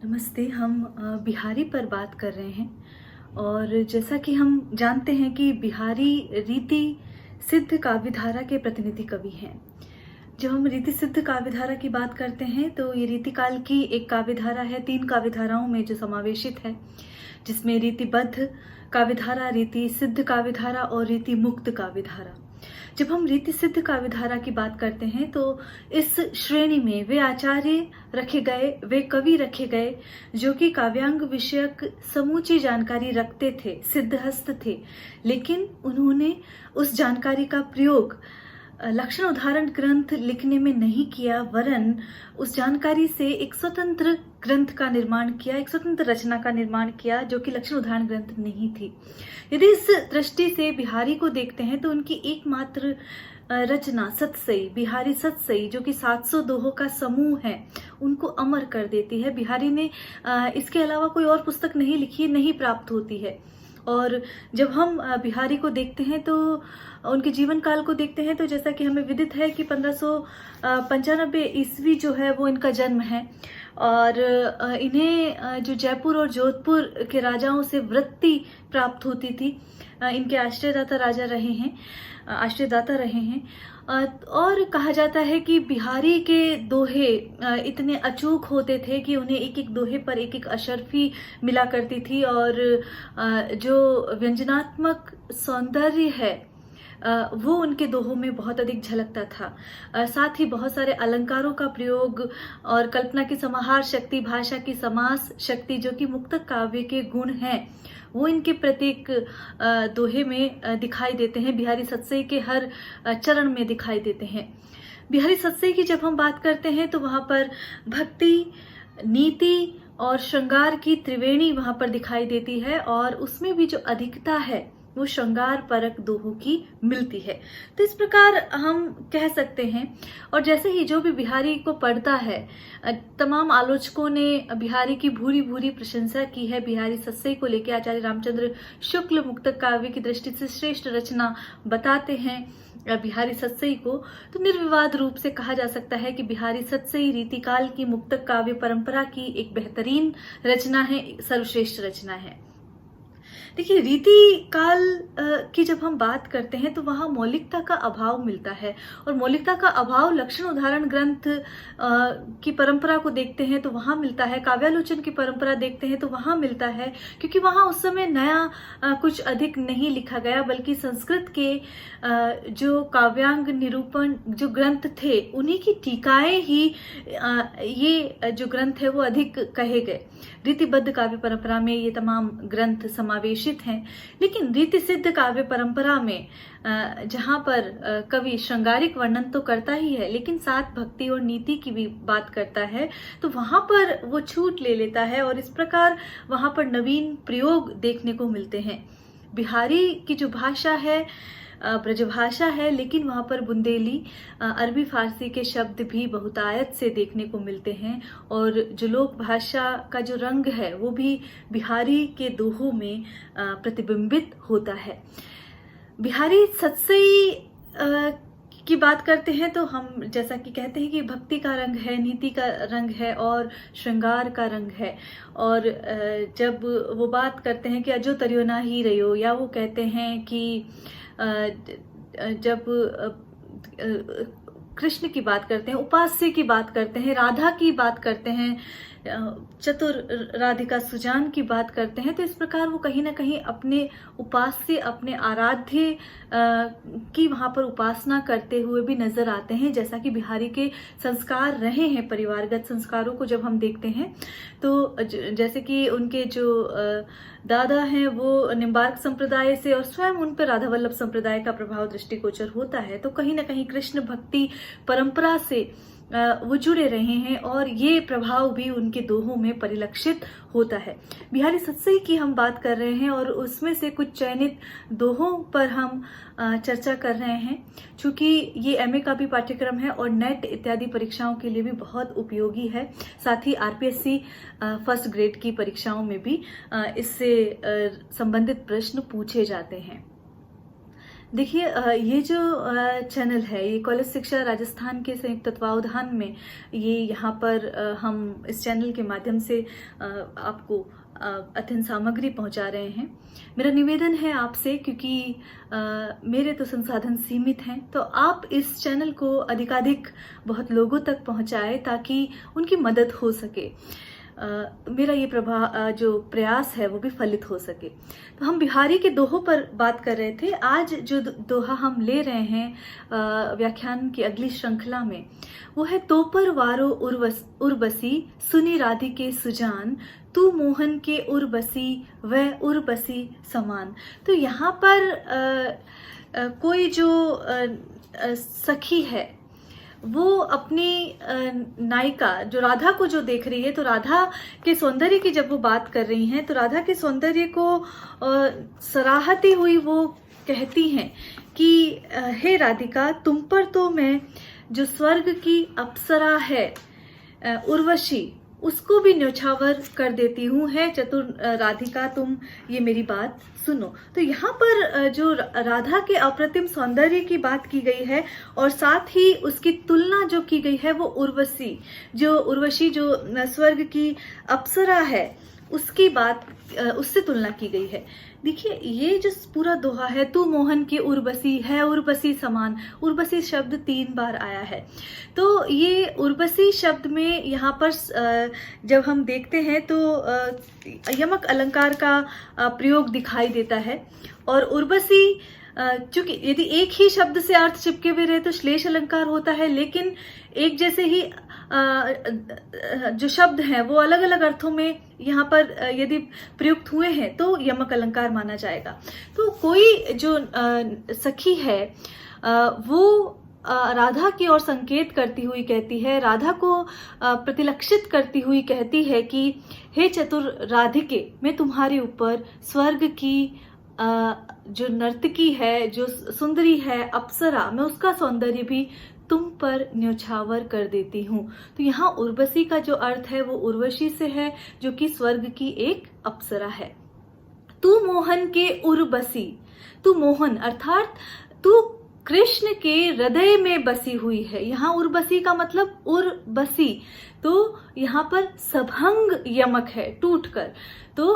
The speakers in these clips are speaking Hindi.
नमस्ते। हम बिहारी पर बात कर रहे हैं और जैसा कि हम जानते हैं कि बिहारी रीति सिद्ध काव्यधारा के प्रतिनिधि कवि हैं। जब हम रीति सिद्ध काव्यधारा की बात करते हैं तो ये रीतिकाल की एक काव्यधारा है, 3 काव्यधाराओं में जो समावेशित है, जिसमें रीतिबद्ध काव्यधारा, रीति सिद्ध काव्यधारा और रीति मुक्त काव्यधारा। जब हम रीति सिद्ध काव्यधारा की बात करते हैं तो इस श्रेणी में वे आचार्य रखे गए, वे कवि रखे गए जो कि काव्यांग विषयक समूची जानकारी रखते थे, सिद्धहस्त थे, लेकिन उन्होंने उस जानकारी का प्रयोग लक्षण उदाहरण ग्रंथ लिखने में नहीं किया, वरन उस जानकारी से एक स्वतंत्र ग्रंथ का निर्माण किया, एक स्वतंत्र रचना का निर्माण किया जो कि लक्षण उदाहरण ग्रंथ नहीं थी। यदि इस दृष्टि से बिहारी को देखते हैं तो उनकी एकमात्र रचना सतसई, बिहारी सतसई, जो कि 700 दोहों का समूह है, उनको अमर कर देती है। बिहारी ने इसके अलावा कोई और पुस्तक नहीं लिखी, नहीं प्राप्त होती है। और जब हम बिहारी को देखते हैं तो उनके जीवन काल को देखते हैं तो जैसा कि हमें विदित है कि 1595 ईस्वी जो है वो इनका जन्म है और इन्हें जो जयपुर और जोधपुर के राजाओं से वृत्ति प्राप्त होती थी। इनके आश्रयदाता राजा रहे हैं, आश्रयदाता रहे हैं। और कहा जाता है कि बिहारी के दोहे इतने अचूक होते थे कि उन्हें एक एक दोहे पर एक एक अशर्फी मिला करती थी और जो व्यंजनात्मक सौंदर्य है वो उनके दोहों में बहुत अधिक झलकता था। साथ ही बहुत सारे अलंकारों का प्रयोग और कल्पना की समाहार शक्ति, भाषा की समास शक्ति, जो कि मुक्तक काव्य के गुण हैं, वो इनके प्रत्येक दोहे में दिखाई देते हैं। बिहारी सतसई के हर चरण में दिखाई देते हैं। बिहारी सतसई की जब हम बात करते हैं तो वहां पर भक्ति, नीति और श्रृंगार की त्रिवेणी वहां पर दिखाई देती है और उसमें भी जो अधिकता है वो श्रृंगार परक दोहों की मिलती है। तो इस प्रकार हम कह सकते हैं। और जैसे ही जो भी बिहारी को पढ़ता है, तमाम आलोचकों ने बिहारी की भूरी भूरी प्रशंसा की है। बिहारी सतसई को लेकर आचार्य रामचंद्र शुक्ल मुक्तक काव्य की दृष्टि से श्रेष्ठ रचना बताते हैं बिहारी सतसई को। तो निर्विवाद रूप से कहा जा सकता है कि बिहारी सतसई रीतिकाल की मुक्तक काव्य परंपरा की एक बेहतरीन रचना है, सर्वश्रेष्ठ रचना है। देखिए, रीति काल की जब हम बात करते हैं तो वहां मौलिकता का अभाव मिलता है और मौलिकता का अभाव लक्षण उदाहरण ग्रंथ की परंपरा को देखते हैं तो वहां मिलता है, काव्यालोचन की परंपरा देखते हैं तो वहां मिलता है, क्योंकि वहां उस समय नया कुछ अधिक नहीं लिखा गया, बल्कि संस्कृत के जो काव्यांग निरूपण जो ग्रंथ थे उन्हीं की टीकाएं ही ये जो ग्रंथ है वो अधिक कहे गए। रीतिबद्ध काव्य परंपरा में ये तमाम ग्रंथ समावेशित हैं, लेकिन रीति सिद्ध काव्य परंपरा में जहां पर कवि श्रृंगारिक वर्णन तो करता ही है लेकिन साथ भक्ति और नीति की भी बात करता है, तो वहां पर वो छूट ले लेता है और इस प्रकार वहां पर नवीन प्रयोग देखने को मिलते हैं। बिहारी की जो भाषा है ब्रजभाषा है, लेकिन वहां पर बुंदेली, अरबी फारसी के शब्द भी बहुतायत से देखने को मिलते हैं और जो लोक भाषा का जो रंग है वो भी बिहारी के दोहों में प्रतिबिंबित होता है। बिहारी सतसई की बात करते हैं तो हम जैसा कि कहते हैं कि भक्ति का रंग है, नीति का रंग है और श्रृंगार का रंग है। और जब वो बात करते हैं कि अजो तरियो ना ही रहियो, या वो कहते हैं कि जब कृष्ण की बात करते हैं, उपास्य की बात करते हैं, राधा की बात करते हैं, चतुर राधिका सुजान की बात करते हैं, तो इस प्रकार वो कहीं ना कहीं अपने उपास्य, अपने आराध्य की वहां पर उपासना करते हुए भी नजर आते हैं। जैसा कि बिहारी के संस्कार रहे हैं, परिवारगत संस्कारों को जब हम देखते हैं तो जैसे कि उनके जो दादा हैं वो निम्बार्क संप्रदाय से और स्वयं उन पर राधा वल्लभ संप्रदाय का प्रभाव दृष्टिगोचर होता है, तो कहीं ना कहीं कृष्ण भक्ति परंपरा से वो जुड़े रहे हैं और ये प्रभाव भी उनके दोहों में परिलक्षित होता है। बिहारी सतसई की हम बात कर रहे हैं और उसमें से कुछ चयनित दोहों पर हम चर्चा कर रहे हैं। चूंकि ये एमए का भी पाठ्यक्रम है और नेट इत्यादि परीक्षाओं के लिए भी बहुत उपयोगी है, साथ ही आरपीएससी फर्स्ट ग्रेड की परीक्षाओं में भी इससे संबंधित प्रश्न पूछे जाते हैं। देखिए ये जो चैनल है, ये कॉलेज शिक्षा राजस्थान के संयुक्त तत्वावधान में ये यहाँ पर हम इस चैनल के माध्यम से आपको अध्ययन सामग्री पहुँचा रहे हैं। मेरा निवेदन है आपसे, क्योंकि मेरे तो संसाधन सीमित हैं, तो आप इस चैनल को अधिकाधिक बहुत लोगों तक पहुँचाएं ताकि उनकी मदद हो सके। मेरा ये जो प्रयास है वो भी फलित हो सके। तो हम बिहारी के दोहों पर बात कर रहे थे। आज जो दोहा हम ले रहे हैं व्याख्यान की अगली श्रृंखला में, वो है तो पर वारो उर्वशी सुनी राधिके सुजान, तू मोहन के उर्वशी वह उर्वशी समान। तो यहाँ पर कोई जो सखी है वो अपनी नायिका जो राधा को जो देख रही है, तो राधा के सौंदर्य की जब वो बात कर रही हैं, तो राधा के सौंदर्य को सराहती हुई वो कहती हैं कि हे राधिका, तुम पर तो मैं जो स्वर्ग की अप्सरा है उर्वशी, उसको भी न्योछावर कर देती हूँ। है चतुर राधिका, तुम ये मेरी बात सुनो। तो यहाँ पर जो राधा के अप्रतिम सौंदर्य की बात की गई है और साथ ही उसकी तुलना जो की गई है वो उर्वशी जो स्वर्ग की अप्सरा है उसकी बात, उससे तुलना की गई है। देखिए ये जो पूरा दोहा है, तू मोहन की उर्वशी है उर्वशी समान, उर्वशी शब्द 3 बार आया है। तो ये उर्वशी शब्द में यहाँ पर जब हम देखते हैं तो यमक अलंकार का प्रयोग दिखाई देता है। और उर्वशी चूंकि यदि एक ही शब्द से अर्थ चिपके हुए रहे तो श्लेष अलंकार होता है, लेकिन एक जैसे ही जो शब्द हैं वो अलग अलग अर्थों में यहाँ पर यदि प्रयुक्त हुए हैं तो यमक अलंकार माना जाएगा। तो कोई जो सखी है वो राधा की ओर संकेत करती हुई कहती है, राधा को प्रतिलक्षित करती हुई कहती है कि हे चतुर राधिके, मैं तुम्हारे ऊपर स्वर्ग की जो नर्तकी है, जो सुंदरी है अप्सरा, मैं उसका सौंदर्य भी तुम पर न्योछावर कर देती हूँ। तो यहाँ उर्वशी का जो अर्थ है वो उर्वशी से है, जो कि स्वर्ग की एक अप्सरा है। तू मोहन के उर्वशी, तू मोहन अर्थात तू कृष्ण के हृदय में बसी हुई है। यहाँ उर्वशी का मतलब उर्वशी, तो यहाँ पर सभंग यमक है टूटकर, तो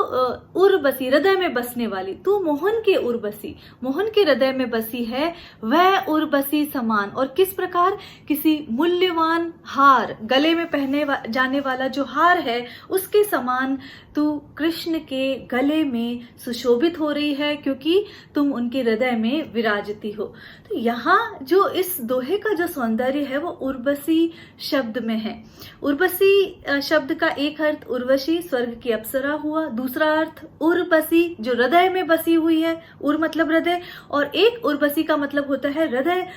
उर्वशी हृदय में बसने वाली। तू मोहन के उर्वशी, मोहन के हृदय में बसी है, वह उर्वशी समान। और किस प्रकार? किसी मूल्यवान हार, गले में पहने जाने वाला जो हार है उसके समान तू कृष्ण के गले में सुशोभित हो रही है, क्योंकि तुम उनके हृदय में विराजती हो। तो यहाँ जो इस दोहे का जो सौंदर्य है वो उर्वशी शब्द में है। उर्वशी शब्द का एक अर्थ उर्वशी स्वर्ग की अप्सरा हुआ, दूसरा अर्थ उर्वशी जो हृदय में बसी हुई है, उर मतलब हृदय, और एक उर्वशी का मतलब होता है हृदय,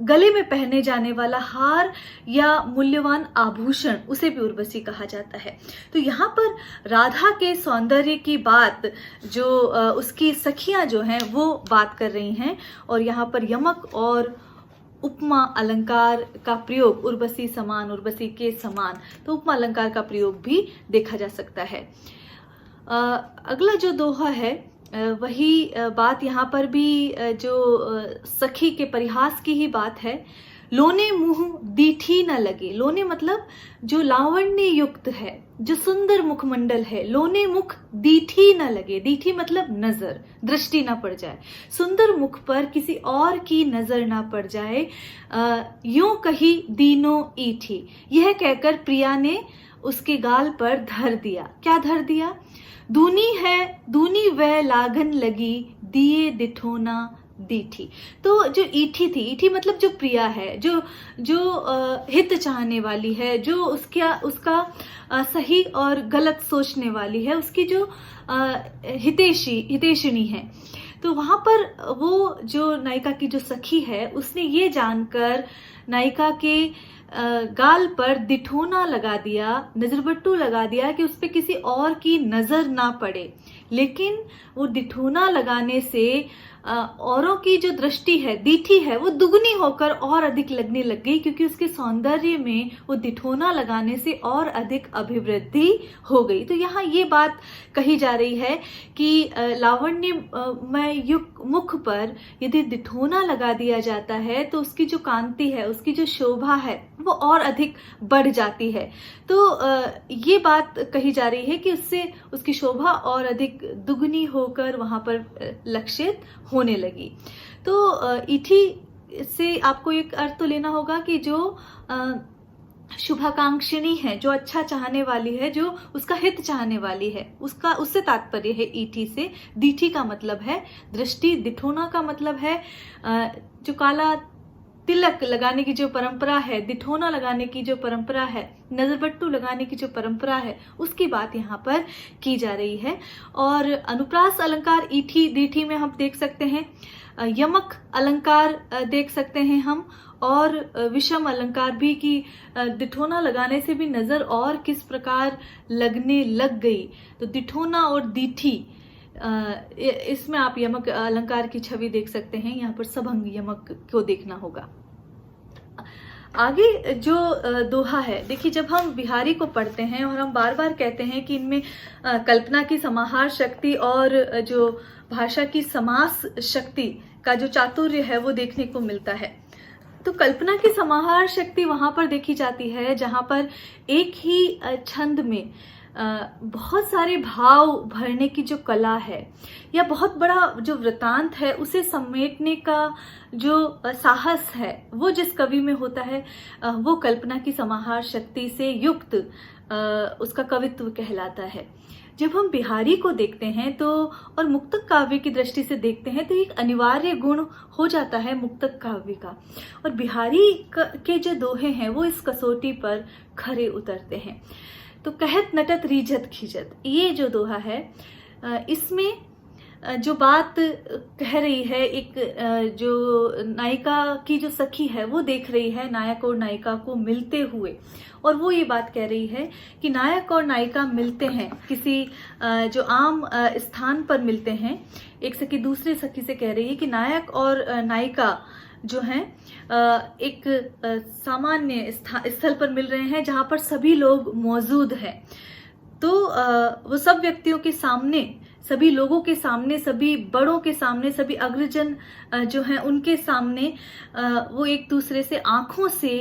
गले में पहने जाने वाला हार या मूल्यवान आभूषण, उसे भी उर्वशी कहा जाता है। तो यहाँ पर राधा के सौंदर्य की बात जो उसकी सखियां जो हैं वो बात कर रही हैं, और यहाँ पर यमक और उपमा अलंकार का प्रयोग, उर्वशी समान, उर्वशी के समान, तो उपमा अलंकार का प्रयोग भी देखा जा सकता है। अगला जो दोहा है वही बात यहाँ पर भी जो सखी के परिहास की ही बात है। लोने मुंह दीठी न लगे, लोने मतलब जो लावण्य युक्त है, जो सुंदर मुखमंडल है, लोने मुख दीठी न लगे, दीठी मतलब नजर, दृष्टि ना पड़ जाए, सुंदर मुख पर किसी और की नजर ना पड़ जाए। यूं कही दीनो ईठी, यह कहकर प्रिया ने उसके गाल पर धर दिया। क्या धर दिया? दूनी है दूनी वह लागन लगी, दिए दिठोना दीठी। तो जो ईठी थी, ईठी मतलब जो प्रिया है, जो हित चाहने वाली है, जो उसका सही और गलत सोचने वाली है, उसकी जो हितेशिनी है। तो वहां पर वो जो नायिका की जो सखी है उसने ये जानकर नायिका के गाल पर दिठोना लगा दिया, नजरबट्टू लगा दिया कि उस पर किसी और की नजर ना पड़े। लेकिन वो दिठोना लगाने से औरों की जो दृष्टि है, दीठी है, वो दुगनी होकर और अधिक लगने लग गई, क्योंकि उसके सौंदर्य में वो दिठोना लगाने से और अधिक अभिवृद्धि हो गई। तो यहाँ ये बात कही जा रही है कि लावण्य में मुख पर यदि दिठोना लगा दिया जाता है तो उसकी जो कांति है, उसकी जो शोभा है वो और अधिक बढ़ जाती है। तो ये बात कही जा रही है कि उससे उसकी शोभा और अधिक दुगनी होकर वहां पर लक्षित होने लगी। तो ईठी से आपको एक अर्थ तो लेना होगा कि जो शुभाकांक्षिणी है, जो अच्छा चाहने वाली है, जो उसका हित चाहने वाली है, उससे तात्पर्य है ईठी से। दीठी का मतलब है दृष्टि, दिठोना का मतलब है जो काला तिलक लगाने की जो परंपरा है, दिठोना लगाने की जो परंपरा है, नजरबट्टू लगाने की जो परंपरा है, उसकी बात यहाँ पर की जा रही है। और अनुप्रास अलंकार ईठी दीठी में हम देख सकते हैं, यमक अलंकार देख सकते हैं हम, और विषम अलंकार भी कि दिठोना लगाने से भी नजर और किस प्रकार लगने लग गई। तो दिठोना और दीठी, इसमें आप यमक अलंकार की छवि देख सकते हैं। यहाँ पर सभंग यमक को देखना होगा। आगे जो दोहा है, देखिए जब हम बिहारी को पढ़ते हैं और हम बार बार कहते हैं कि इनमें कल्पना की समाहार शक्ति और जो भाषा की समास शक्ति का जो चातुर्य है वो देखने को मिलता है। तो कल्पना की समाहार शक्ति वहां पर देखी जाती है जहां पर एक ही छंद में बहुत सारे भाव भरने की जो कला है, या बहुत बड़ा जो वृतांत है उसे समेटने का जो साहस है, वो जिस कवि में होता है वो कल्पना की समाहार शक्ति से युक्त उसका कवित्व कहलाता है। जब हम बिहारी को देखते हैं तो और मुक्तक काव्य की दृष्टि से देखते हैं तो एक अनिवार्य गुण हो जाता है मुक्तक काव्य का, और बिहारी के जो दोहे हैं वो इस कसौटी पर खरे उतरते हैं। तो कहत नटत रीझत खींचत, ये जो दोहा है इसमें जो बात कह रही है, एक जो नायिका की जो सखी है वो देख रही है नायक और नायिका को मिलते हुए, और वो ये बात कह रही है कि नायक और नायिका मिलते हैं किसी जो आम स्थान पर मिलते हैं। एक सखी दूसरे सखी से कह रही है कि नायक और नायिका जो हैं एक सामान्य स्थल पर मिल रहे हैं जहां पर सभी लोग मौजूद हैं। तो वो सब व्यक्तियों के सामने, सभी लोगों के सामने, सभी बड़ों के सामने, सभी अग्रजन जो हैं उनके सामने वो एक दूसरे से आंखों से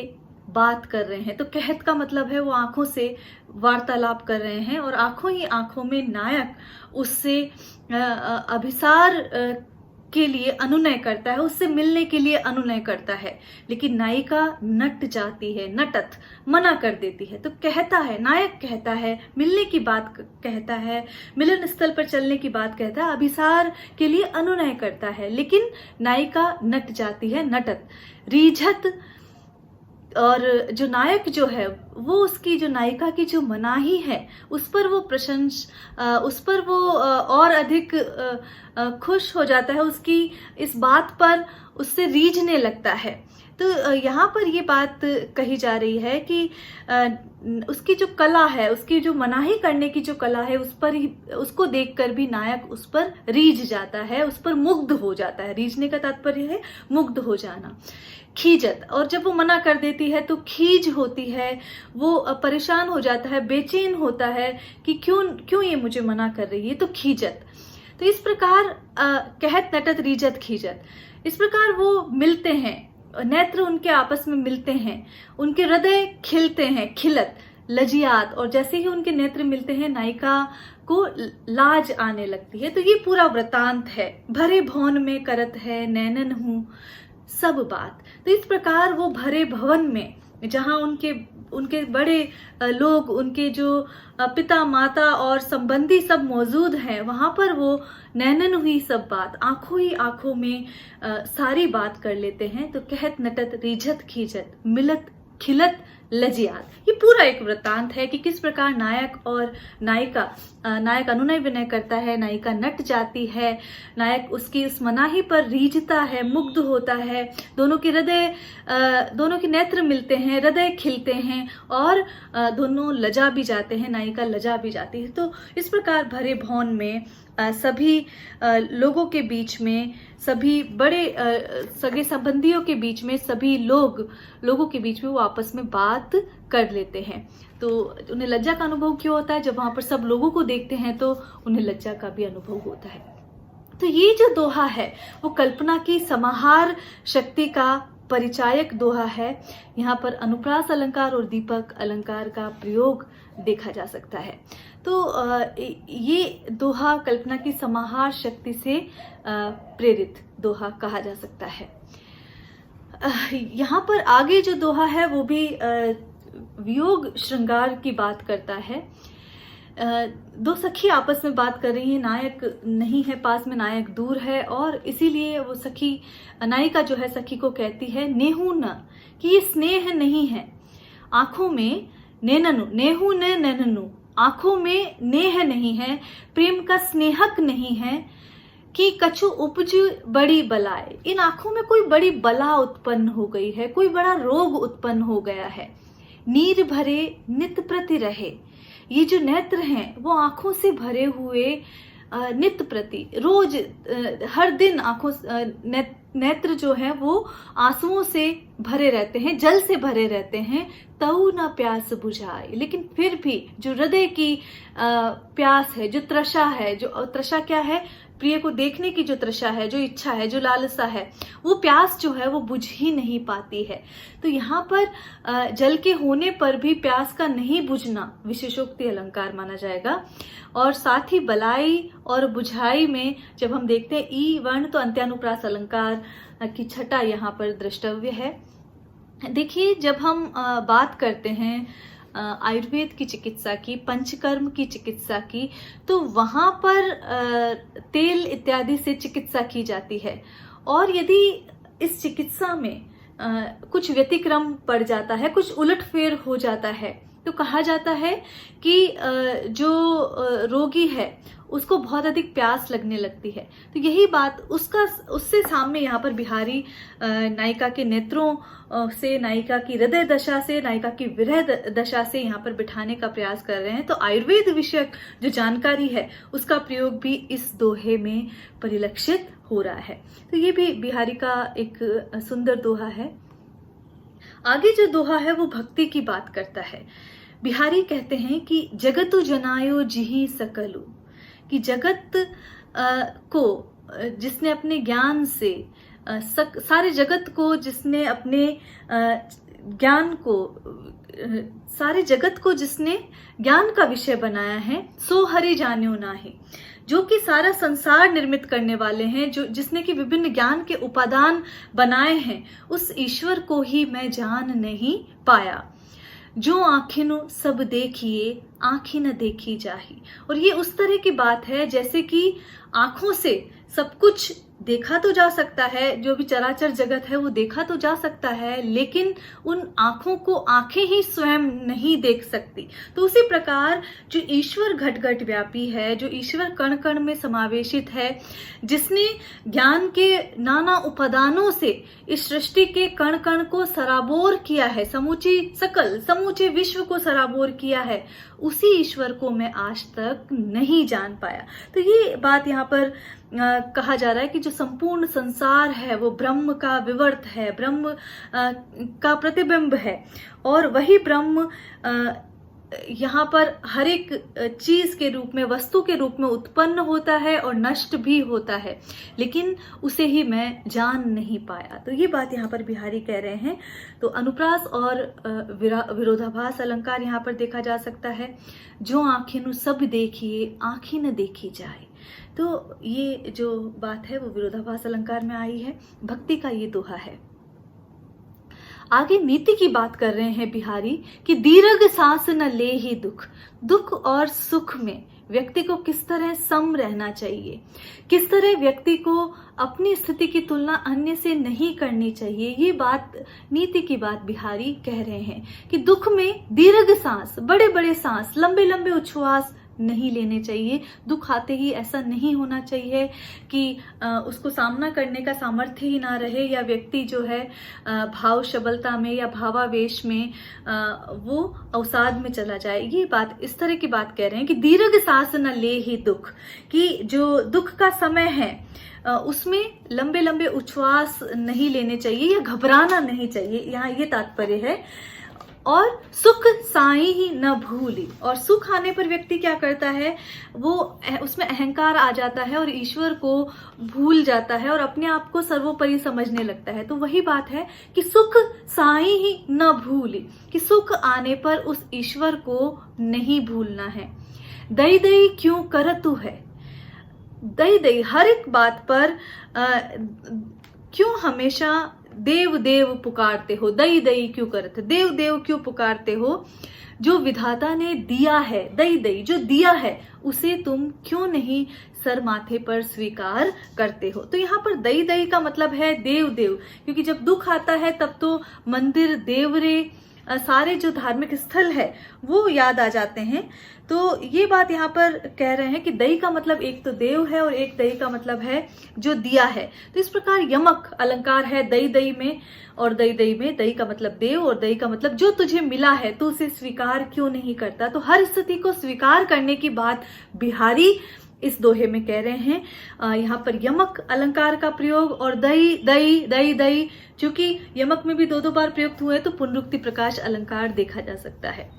बात कर रहे हैं। तो कहत का मतलब है वो आंखों से वार्तालाप कर रहे हैं, और आंखों ही आंखों में नायक उससे अभिसार के लिए अनुनय करता है, उससे मिलने के लिए अनुनय करता है, लेकिन नायिका नट जाती है, नटत मना कर देती है। तो कहता है, नायक कहता है, मिलने की बात कहता है, मिलन स्थल पर चलने की बात कहता है, अभिसार के लिए अनुनय करता है, लेकिन नायिका नट जाती है, नटत रीझत। और जो नायक जो है वो उसकी जो नायिका की जो मनाही है उस पर वो उस पर वो और अधिक खुश हो जाता है, उसकी इस बात पर उससे रीझने लगता है। तो यहाँ पर ये बात कही जा रही है कि उसकी जो कला है, उसकी जो मनाही करने की जो कला है, उस पर ही, उसको देखकर भी नायक उस पर रीझ जाता है, उस पर मुग्ध हो जाता है। रीझने का तात्पर्य है मुग्ध हो जाना। खीजत, और जब वो मना कर देती है तो खीज होती है, वो परेशान हो जाता है, बेचैन होता है कि क्यों ये मुझे मना कर रही है, तो खीजत। तो इस प्रकार कहत नटत रीजत खीजत, इस प्रकार वो मिलते हैं, नेत्र उनके आपस में मिलते हैं, उनके हृदय खिलते हैं, खिलत लजियात, और जैसे ही उनके नेत्र मिलते हैं नायिका को लाज आने लगती है। तो ये पूरा वृतांत है। भरे भवन में करत है नैनन हूं सब बात। तो इस प्रकार वो भरे भवन में, जहां उनके बड़े लोग, उनके जो पिता माता और संबंधी सब मौजूद हैं, वहां पर वो नैनन हुई सब बात, आंखों ही आंखों में सारी बात कर लेते हैं। तो कहत नटत रीझत खींचत मिलत खिलत लजियात, ये पूरा एक वृत्तांत है कि किस प्रकार नायक और नायिका, नायक अनुनय विनय करता है, नायिका नट जाती है, नायक उसकी उस मनाही पर रीझता है, मुग्ध होता है, दोनों के नेत्र मिलते हैं, हृदय खिलते हैं, और दोनों लजा भी जाते हैं, नायिका लजा भी जाती है। तो इस प्रकार भरे भवन में सभी लोगों के बीच में, सभी बड़े सगे संबंधियों के बीच में, सभी लोगों के बीच में वो आपस में बात कर लेते हैं। तो उन्हें लज्जा का अनुभव क्यों होता है? जब वहां पर सब लोगों को देखते हैं तो उन्हें लज्जा का भी अनुभव होता है। तो ये जो दोहा है वो कल्पना की समाहार शक्ति का परिचायक दोहा है। यहाँ पर अनुप्रास अलंकार और दीपक अलंकार का प्रयोग देखा जा सकता है। तो ये दोहा कल्पना की समाहार शक्ति से प्रेरित दोहा कहा जा सकता है। यहाँ पर आगे जो दोहा है वो भी वियोग श्रृंगार की बात करता है। दो सखी आपस में बात कर रही है, नायक नहीं है पास में, नायक दूर है, और इसीलिए वो सखी, नायिका जो है सखी को कहती है नेहू न, कि ये स्नेह नहीं है, आंखों में नैननु, नेहू न नैननु, आंखों में नेह नहीं है, प्रेम का स्नेहक नहीं है, कि कछु उपज बड़ी बलाए, इन आंखों में कोई बड़ी बला उत्पन्न हो गई है, कोई बड़ा रोग उत्पन्न हो गया है। नीर भरे नित प्रति रहे, ये जो नेत्र हैं वो आंखों से भरे हुए नित प्रति, रोज हर दिन आंखों नेत्र जो है वो आंसुओं से भरे रहते हैं, जल से भरे रहते हैं। तऊ ना प्यास बुझाए, लेकिन फिर भी जो हृदय की प्यास है, जो तृषा है, जो तृषा क्या है, प्रिय को देखने की जो तृषा है, जो इच्छा है, जो लालसा है, वो प्यास जो है वो बुझ ही नहीं पाती है। तो यहाँ पर जल के होने पर भी प्यास का नहीं बुझना विशेषोक्ति अलंकार माना जाएगा। और साथ ही बलाई और बुझाई में जब हम देखते हैं ई वर्ण, तो अंत्यानुप्रास अलंकार की छटा यहाँ पर द्रष्टव्य है। देखिए, जब हम बात करते हैं आयुर्वेद की चिकित्सा की, पंचकर्म की चिकित्सा की, तो वहां पर तेल इत्यादि से चिकित्सा की जाती है। और यदि इस चिकित्सा में कुछ व्यतिक्रम पड़ जाता है, कुछ उलटफेर हो जाता है, तो कहा जाता है कि जो रोगी है उसको बहुत अधिक प्यास लगने लगती है। तो यही बात उससे सामने यहाँ पर बिहारी नायिका के नेत्रों से, नायिका की हृदय दशा से, नायिका की विरह दशा से यहाँ पर बिठाने का प्रयास कर रहे हैं। तो आयुर्वेद विषयक जो जानकारी है उसका प्रयोग भी इस दोहे में परिलक्षित हो रहा है। तो ये भी बिहारी का एक सुंदर दोहा है। आगे जो दोहा है वो भक्ति की बात करता है। बिहारी कहते हैं कि जगतु जनायो जिहि सकलु, कि जगत को जिसने अपने ज्ञान से, सारे जगत को जिसने अपने ज्ञान को, सारे जगत को जिसने ज्ञान का विषय बनाया है, सो हरि जान्यो नाहि, जो कि सारा संसार निर्मित करने वाले हैं, जो जिसने कि विभिन्न ज्ञान के उपादान बनाए हैं, उस ईश्वर को ही मैं जान नहीं पाया। जो आँखिन सब देखिए आँखी न देखी जाही। और ये उस तरह की बात है जैसे कि आंखों से सब कुछ देखा तो जा सकता है, जो भी चराचर जगत है वो देखा तो जा सकता है, लेकिन उन आंखों को आंखें ही स्वयं नहीं देख सकती। तो उसी प्रकार जो ईश्वर घट घट व्यापी है, जो ईश्वर कण कण में समावेशित है, जिसने ज्ञान के नाना उपादानों से इस सृष्टि के कण कण को सराबोर किया है, समूचे विश्व को सराबोर किया है, उसी ईश्वर को मैं आज तक नहीं जान पाया। तो ये बात यहाँ पर कहा जा रहा है कि जो संपूर्ण संसार है वो ब्रह्म का विवर्त है, ब्रह्म का प्रतिबिंब है, और वही ब्रह्म यहाँ पर हर एक चीज के रूप में, वस्तु के रूप में उत्पन्न होता है और नष्ट भी होता है, लेकिन उसे ही मैं जान नहीं पाया। तो ये बात यहाँ पर बिहारी कह रहे हैं। तो अनुप्रास और विरोधाभास अलंकार यहाँ पर देखा जा सकता है। जो आँखिन सब देखिए आँखी न देखी जाए, तो ये जो बात है वो विरोधाभास अलंकार में आई है। भक्ति का ये दोहा है। आगे नीति की बात कर रहे हैं बिहारी कि दीर्घ सांस न ले ही दुख, दुख और सुख में व्यक्ति को किस तरह सम रहना चाहिए, किस तरह व्यक्ति को अपनी स्थिति की तुलना अन्य से नहीं करनी चाहिए, ये बात, नीति की बात बिहारी कह रहे हैं कि दुख में दीर्घ सांस, बड़े बड़े सांस, लंबे लंबे उच्छ्वास नहीं लेने चाहिए। दुख आते ही ऐसा नहीं होना चाहिए कि उसको सामना करने का सामर्थ्य ही ना रहे, या व्यक्ति जो है भाव शबलता में या भावावेश में वो अवसाद में चला जाए। ये बात, इस तरह की बात कह रहे हैं कि दीर्घ सांस न ले ही दुख, कि जो दुख का समय है उसमें लंबे लंबे उच्छ्वास नहीं लेने चाहिए या घबराना नहीं चाहिए, यहाँ ये तात्पर्य है। और सुख साई ही न भूली, और सुख आने पर व्यक्ति क्या करता है, वो उसमें अहंकार आ जाता है और ईश्वर को भूल जाता है और अपने आप को सर्वोपरि समझने लगता है। तो वही बात है कि सुख साई ही न भूली, कि सुख आने पर उस ईश्वर को नहीं भूलना है। दई दई क्यों करतु है, दई दई, हर एक बात पर क्यों हमेशा देव देव पुकारते हो, दई दई क्यों करते, देव देव क्यों पुकारते हो। जो विधाता ने दिया है, दई दई जो दिया है, उसे तुम क्यों नहीं सर माथे पर स्वीकार करते हो। तो यहाँ पर दई दई का मतलब है देव देव, क्योंकि जब दुख आता है तब तो मंदिर, देवरे, सारे जो धार्मिक स्थल है वो याद आ जाते हैं। तो ये बात यहाँ पर कह रहे हैं कि दई का मतलब एक तो देव है और एक दई का मतलब है जो दिया है। तो इस प्रकार यमक अलंकार है दई दई में, और दई दई में दई का मतलब देव और दई का मतलब जो तुझे मिला है तू उसे स्वीकार क्यों नहीं करता। तो हर स्थिति को स्वीकार करने की बात बिहारी इस दोहे में कह रहे हैं। यहाँ पर यमक अलंकार का प्रयोग और दई दई दई दई, चूंकि यमक में भी दो बार प्रयुक्त हुए तो पुनरुक्ति प्रकाश अलंकार देखा जा सकता है।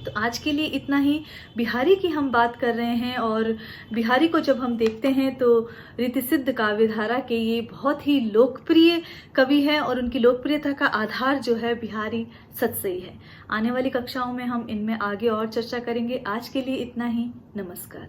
तो आज के लिए इतना ही। बिहारी की हम बात कर रहे हैं, और बिहारी को जब हम देखते हैं तो रीतिसिद्ध काव्यधारा के ये बहुत ही लोकप्रिय कवि हैं, और उनकी लोकप्रियता का आधार जो है बिहारी सतसई है। आने वाली कक्षाओं में हम इनमें आगे और चर्चा करेंगे। आज के लिए इतना ही। नमस्कार।